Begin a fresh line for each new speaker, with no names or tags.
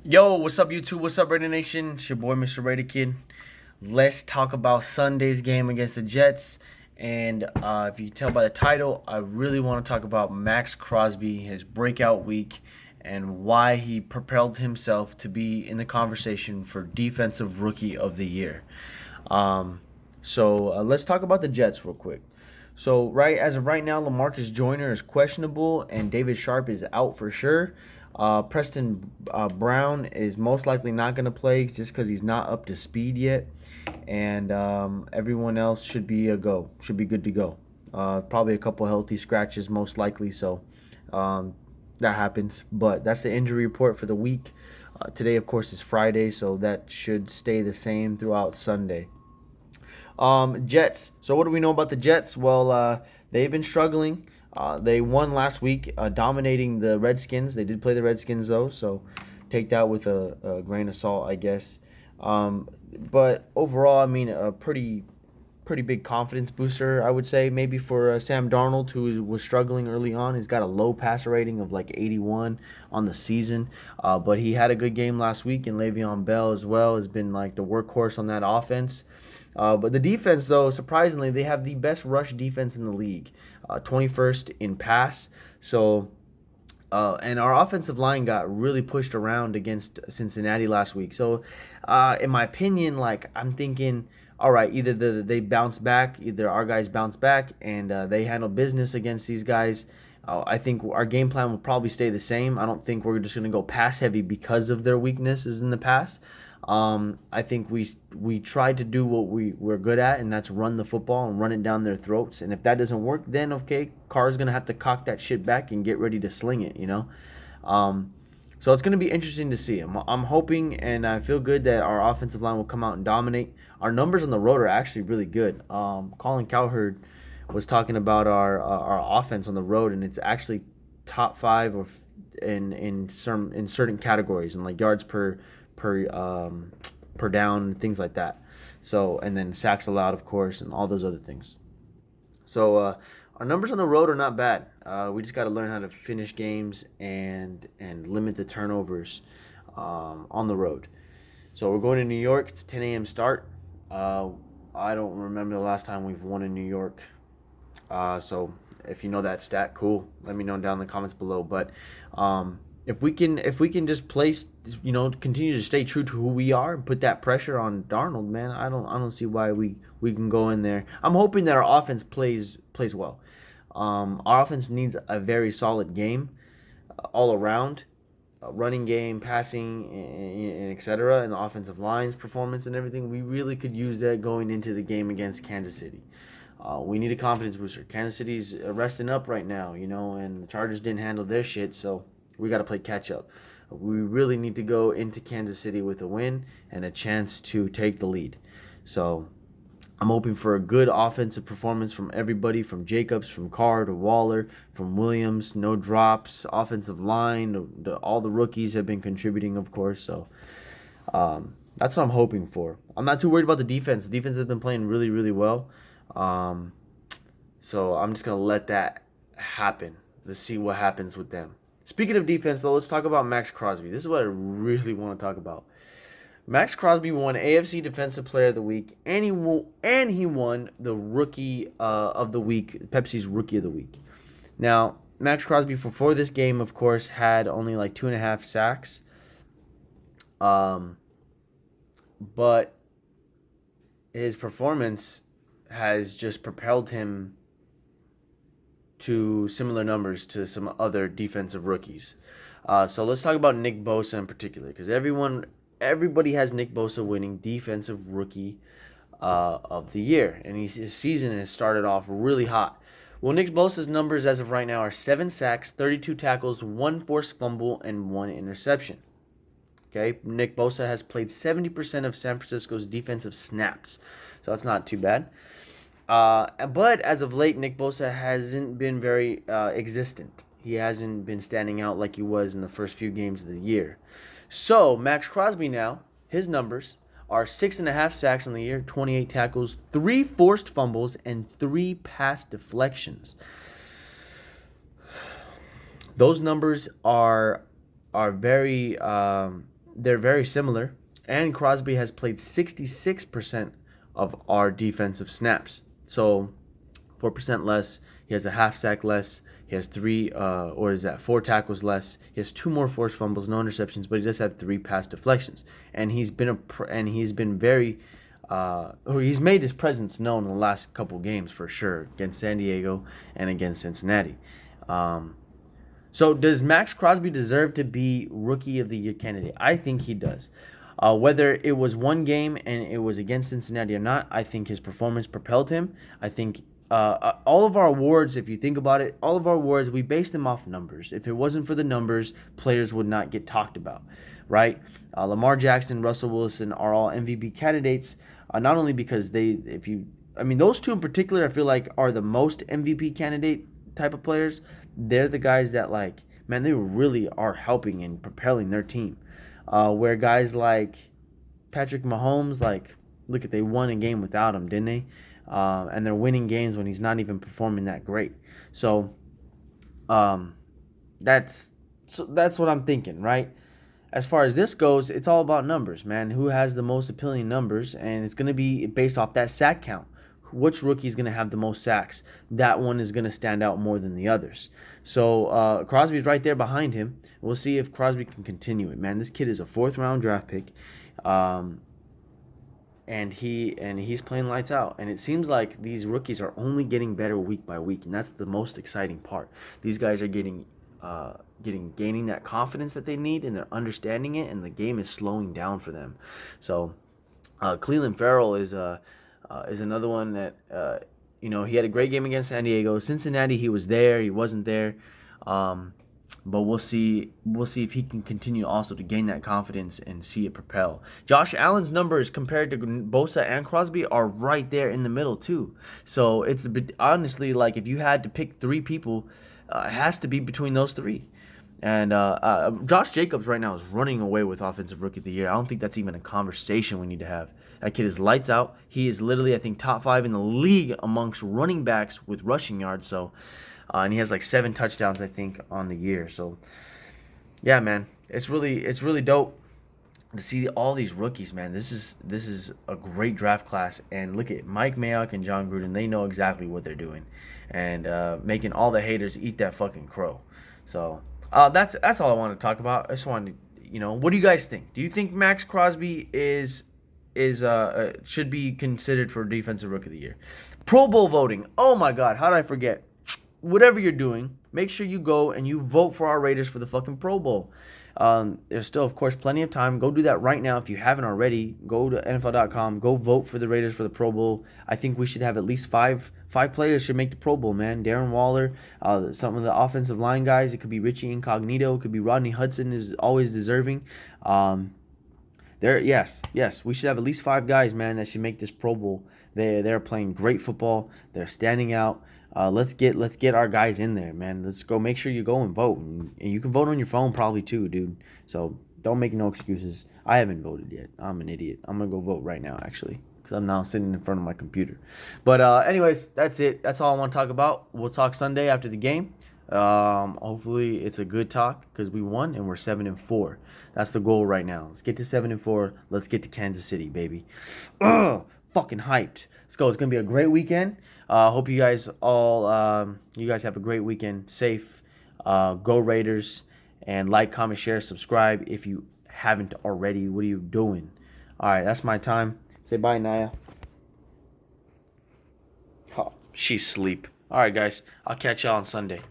Yo, what's up, YouTube? What's up, Raider Nation? It's your boy, Mr. Raider Kid. Let's talk about Sunday's game against the Jets. And if you can tell by the title, I really want to talk about MAXX Crosby, his breakout week, and why he propelled himself to be in the conversation for Defensive Rookie of the Year. Um, let's talk about the Jets real quick. So right as of right now, LaMarcus Joyner is questionable and David Sharp is out for sure. Preston Brown is most likely not going to play just because he's not up to speed yet, and everyone else should be should be good to go. Probably a couple healthy scratches most likely, so um, that happens. But that's the injury report for the week. Today, of course, is Friday, so that should stay the same throughout Sunday. Jets. So what do we know about the Jets? Well, they've been struggling. They won last week, dominating the Redskins. They did play the Redskins though, so take that with a grain of salt, I guess. But overall, I mean, a pretty big confidence booster, I would say. Maybe for Sam Darnold, who was struggling early on. He's got a low passer rating of like 81 on the season, but he had a good game last week, and Le'Veon Bell as well has been like the workhorse on that offense. But the defense, though, surprisingly, they have the best rush defense in the league, 21st in pass. And our offensive line got really pushed around against Cincinnati last week. So, in my opinion, like I'm thinking, all right, either they bounce back, either our guys bounce back and they handle business against these guys. I think our game plan will probably stay the same. I don't think we're just going to go pass heavy because of their weaknesses in the past. I think we tried to do what we're good at, and that's run the football and run it down their throats. And if that doesn't work, then okay, Carr's gonna have to cock that shit back and get ready to sling it, you know. Um, so it's gonna be interesting to see. I'm hoping and I feel good that our offensive line will come out and dominate. Our numbers on the road are actually really good. Colin Cowherd was talking about our offense on the road, and it's actually top five or in certain categories and like yards per down, things like that. So and then sacks allowed, of course, and all those other things. So our numbers on the road are not bad. We just got to learn how to finish games and limit the turnovers on the road. So we're going to New York. It's 10 a.m. start. Uh, I don't remember the last time we've won in New York. So if you know that stat, cool. Let me know down in the comments below. But if we can just place, continue to stay true to who we are and put that pressure on Darnold, man, I don't see why we can go in there. I'm hoping that our offense plays well. Our offense needs a very solid game all around. Running game, passing, and etc., and the offensive line's performance and everything. We really could use that going into the game against Kansas City. We need a confidence booster. Kansas City's resting up right now, and the Chargers didn't handle their shit, so we got to play catch up. We really need to go into Kansas City with a win and a chance to take the lead. So I'm hoping for a good offensive performance from everybody, from Jacobs, from Carr to Waller, from Williams. No drops. Offensive line, all the rookies have been contributing, of course. So that's what I'm hoping for. I'm not too worried about the defense. The defense has been playing really, really well. Um, so I'm just gonna let that happen. Let's see what happens with them. Speaking of defense, though, let's talk about MAXX Crosby. This is what I really want to talk about. MAXX Crosby won AFC Defensive Player of the Week, and he won the Rookie of the Week, Pepsi's Rookie of the Week. Now, MAXX Crosby before this game, of course, had only like 2.5 sacks, but his performance has just propelled him to similar numbers to some other defensive rookies. So let's talk about Nick Bosa in particular, because everybody has Nick Bosa winning Defensive Rookie of the Year, and his season has started off really hot. Well, Nick Bosa's numbers as of right now are 7 sacks, 32 tackles, 1 forced fumble, and 1 interception. Okay, Nick Bosa has played 70% of San Francisco's defensive snaps, so that's not too bad. But as of late, Nick Bosa hasn't been very existent. He hasn't been standing out like he was in the first few games of the year. So, MAXX Crosby now, his numbers are 6.5 sacks on the year, 28 tackles, 3 forced fumbles, and 3 pass deflections. Those numbers are very they're very similar. And Crosby has played 66% of our defensive snaps. So 4% less. He has a half sack less. He has four tackles less. He has 2 more forced fumbles, no interceptions, but he does have 3 pass deflections. And he's been very, he's made his presence known in the last couple games for sure against San Diego and against Cincinnati. So does Maxx Crosby deserve to be Rookie of the Year candidate? I think he does. Whether it was one game and it was against Cincinnati or not, I think his performance propelled him. I think all of our awards, if you think about it, all of our awards, we base them off numbers. If it wasn't for the numbers, players would not get talked about, right? Lamar Jackson, Russell Wilson are all MVP candidates, not only because those two in particular, I feel like are the most MVP candidate type of players. They're the guys that, like, man, they really are helping and propelling their team. Where guys like Patrick Mahomes, like, look at, they won a game without him, didn't they? And they're winning games when he's not even performing that great. So that's what I'm thinking, right? As far as this goes, it's all about numbers, man. Who has the most appealing numbers? And it's going to be based off that sack count. Which rookie is going to have the most sacks? That one is going to stand out more than the others. So Crosby's right there behind him. We'll see if Crosby can continue it, man. This kid is a 4th-round draft pick. And he's playing lights out. And it seems like these rookies are only getting better week by week, and that's the most exciting part. These guys are gaining that confidence that they need, and they're understanding it, and the game is slowing down for them. So Clelin Ferrell is another one that he had a great game against San Diego. Cincinnati, he was there, he wasn't there. But we'll see if he can continue also to gain that confidence and see it propel. Josh Allen's numbers compared to Bosa and Crosby are right there in the middle too. So it's honestly, like, if you had to pick 3 people, it has to be between those 3. And Josh Jacobs right now is running away with Offensive Rookie of the Year. I don't think that's even a conversation we need to have. That kid is lights out. He is literally, I think, top 5 in the league amongst running backs with rushing yards. So. And he has like 7 touchdowns, I think, on the year. So, yeah, man, it's really dope to see all these rookies, man. This is a great draft class. And look at Mike Mayock and John Gruden; they know exactly what they're doing, and making all the haters eat that fucking crow. So, that's all I want to talk about. I just wanted to, what do you guys think? Do you think Maxx Crosby should be considered for Defensive Rookie of the Year? Pro Bowl voting. Oh my God, how did I forget? Whatever you're doing, make sure you go and you vote for our Raiders for the fucking Pro Bowl. There's still, of course, plenty of time. Go do that right now if you haven't already. Go to NFL.com. Go vote for the Raiders for the Pro Bowl. I think we should have at least five players should make the Pro Bowl, man. Darren Waller, some of the offensive line guys. It could be Richie Incognito. It could be Rodney Hudson is always deserving. Yes, we should have at least 5 guys, man, that should make this Pro Bowl. They're playing great football. They're standing out. Let's get our guys in there, man. Let's go. Make sure you go and vote, and you can vote on your phone probably too, dude. So don't make no excuses. I haven't voted yet. I'm an idiot. I'm gonna go vote right now, actually, because I'm now sitting in front of my computer. But anyways, that's it. That's all I want to talk about. We'll talk Sunday after the game. Hopefully it's a good talk because we won and we're 7-4. That's the goal right now. Let's get to 7-4. Let's get to Kansas City, baby. Fucking hyped. Let's go. It's gonna be a great weekend. Hope you guys have a great weekend. Safe. Go Raiders. And like, comment, share, subscribe if you haven't already. What are you doing? All right, that's my time. Say bye, Naya. Oh, she's asleep. All right, guys. I'll catch y'all on Sunday.